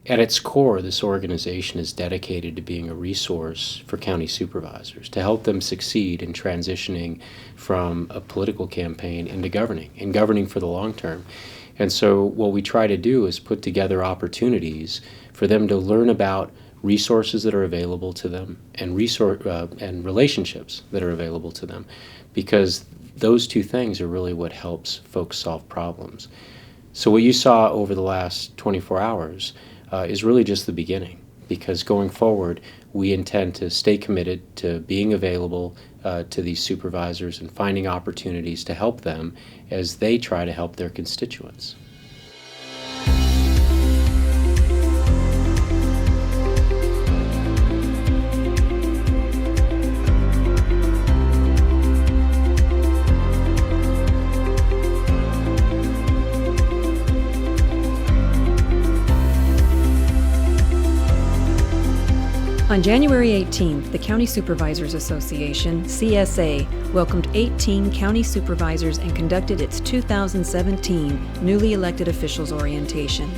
At its core, this organization is dedicated to being a resource for county supervisors to help them succeed in transitioning from a political campaign into governing for the long term. And so what we try to do is put together opportunities for them to learn about resources that are available to them and relationships that are available to them, because those two things are really what helps folks solve problems. So what you saw over the last 24 hours is really just the beginning, because going forward, we intend to stay committed to being available to these supervisors and finding opportunities to help them as they try to help their constituents. On January 18th, the County Supervisors Association, CSA, welcomed 18 county supervisors and conducted its 2017 newly elected officials orientation.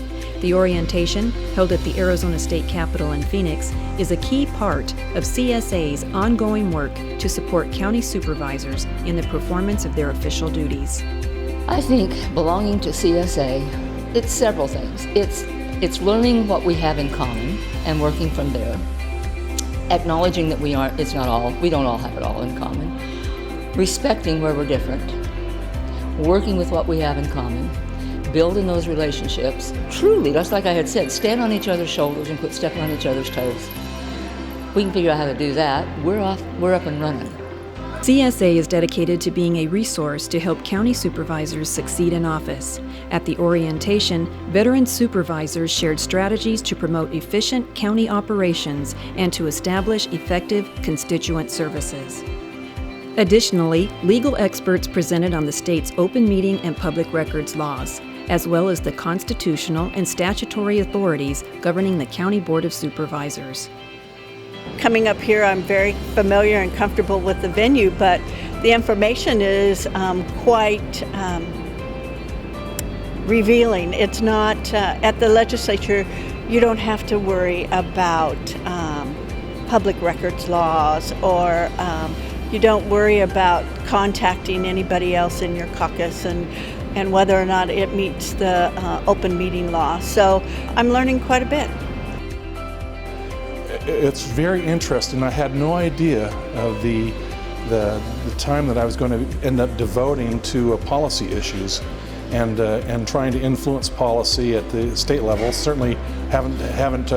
The orientation, held at the Arizona State Capitol in Phoenix, is a key part of CSA's ongoing work to support county supervisors in the performance of their official duties. I think belonging to CSA, it's several things. It's learning what we have in common and working from there. Acknowledging that we don't all have it all in common. Respecting where we're different. Working with what we have in common. Building those relationships. Truly, just like I had said, stand on each other's shoulders and quit stepping on each other's toes. We can figure out how to do that. We're up and running. CSA is dedicated to being a resource to help county supervisors succeed in office. At the orientation, veteran supervisors shared strategies to promote efficient county operations and to establish effective constituent services. Additionally, legal experts presented on the state's open meeting and public records laws, as well as the constitutional and statutory authorities governing the County Board of Supervisors. Coming up here, I'm very familiar and comfortable with the venue, but the information is quite revealing. It's not, at the legislature, you don't have to worry about public records laws, or you don't worry about contacting anybody else in your caucus and whether or not it meets the open meeting law. So I'm learning quite a bit. It's very interesting. I had no idea of the time that I was going to end up devoting to policy issues and trying to influence policy at the state level. Certainly haven't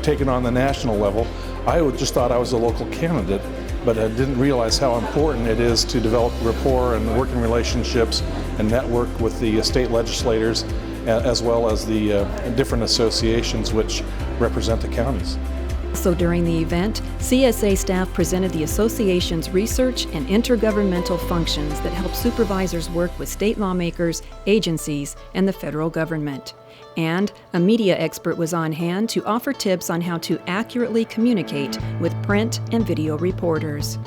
taken on the national level. I just thought I was a local candidate, but I didn't realize how important it is to develop rapport and working relationships and network with the state legislators, as well as the different associations which represent the counties. Also during the event, CSA staff presented the association's research and intergovernmental functions that help supervisors work with state lawmakers, agencies, and the federal government. And a media expert was on hand to offer tips on how to accurately communicate with print and video reporters.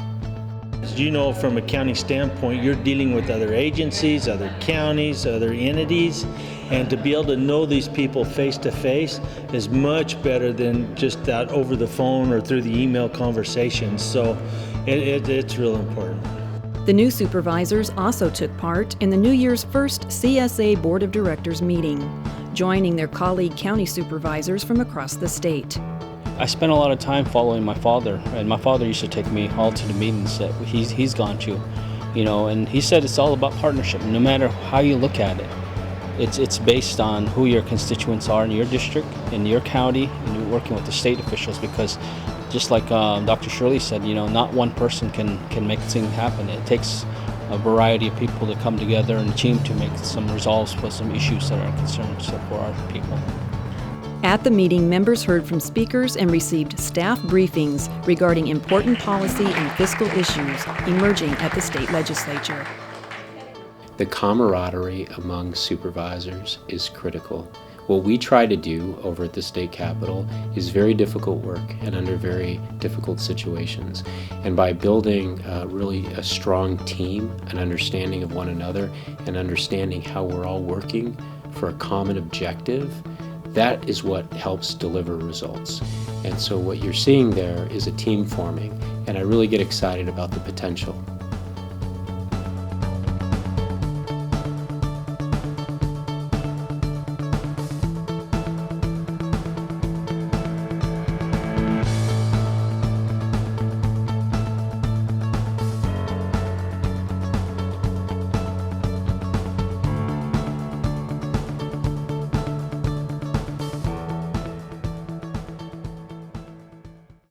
As you know, from a county standpoint, you're dealing with other agencies, other counties, other entities, and to be able to know these people face to face is much better than just that over the phone or through the email conversations. So it's real important. The new supervisors also took part in the New Year's first CSA Board of Directors meeting, joining their colleague county supervisors from across the state. I spent a lot of time following my father, and my father used to take me all to the meetings that he's gone to, and he said it's all about partnership. No matter how you look at it, it's based on who your constituents are in your district, in your county, and you're working with the state officials, because just like Dr. Shirley said, not one person can make things happen. It takes a variety of people to come together and a team to make some resolves with some issues that are concerns for our people. At the meeting, members heard from speakers and received staff briefings regarding important policy and fiscal issues emerging at the state legislature. The camaraderie among supervisors is critical. What we try to do over at the state capitol is very difficult work and under very difficult situations. And by building really a strong team, an understanding of one another, and understanding how we're all working for a common objective, That is what helps deliver results. And so what you're seeing there is a team forming, and I really get excited about the potential.